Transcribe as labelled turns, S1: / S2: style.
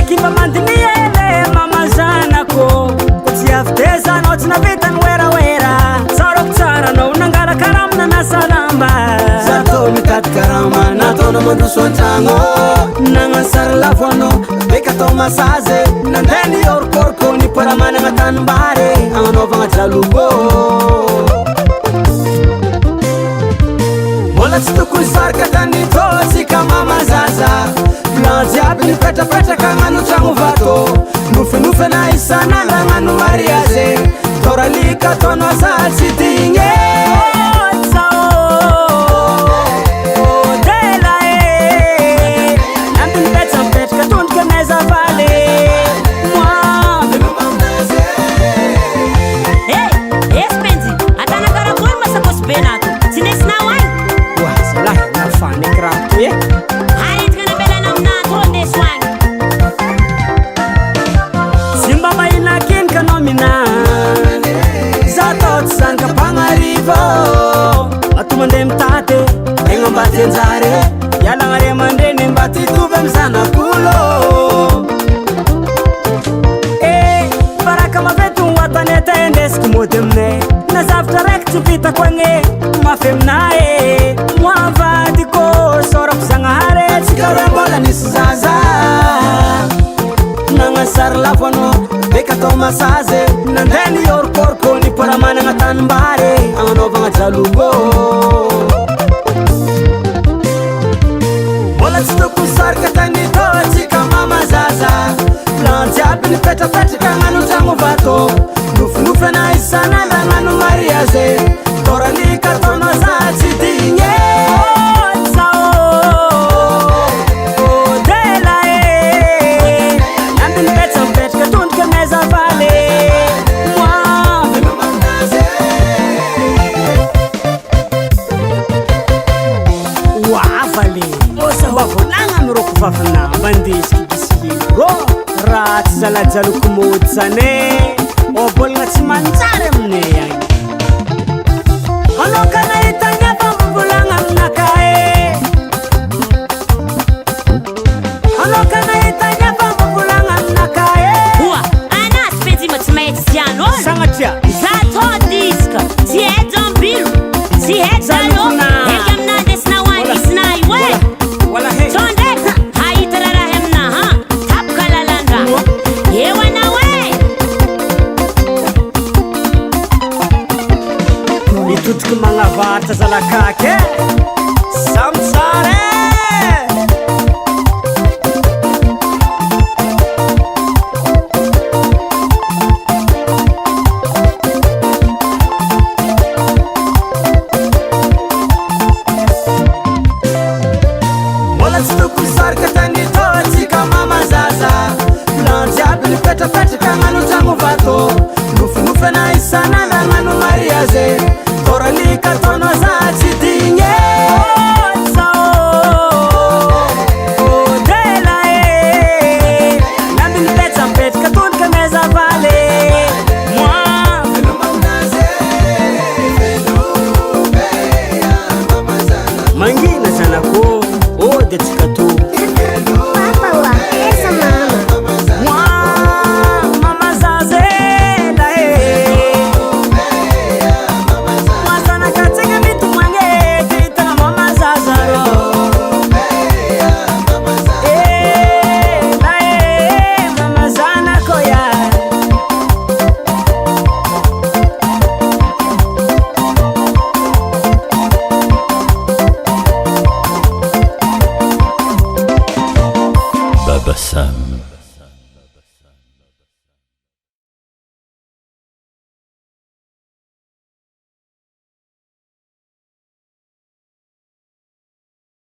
S1: kimba mandiniele mama zanako Kutsi afteza noti na vitan wera wera Sarok tsara no nangara karam na nasalamba
S2: Zato mitat karama na tono mandu sontango Nanga sar lavono beka to masaze Nandeni or korko ni paramana ngatan bare Angano vanga jalugo Mola tsitu kusar katani tosi kama mazaza Planzi abini peta peta kanganu changu vato Nufe nufe na isana langanu mariaze Toralika tono sa sitinge Tate engo mbati nzare yala ngare mandene mbati tuve msana kulo baraka mavetu wataneta endes kumodemne nazafta rektu vita kwenge mafemnae mwavadiko sora kusanga hare chikarembola nisizaza nanga sar lavono beka to masaze nandeni yor korko ni paramana ngatan bare angano vanga jalugo Sto kusar katani tochi kama mazaza Planzi abini peta peta kanganu tangu vato Nufu nufe na isana langanu mariaze Torali kartono za chitinge Abini peta peta katun kemeza vale Wafale Wavolanga miroko fafana bandiski bisiro Rats zalajalo kumotsane Obolna tsy manjary amine agny Hanao kana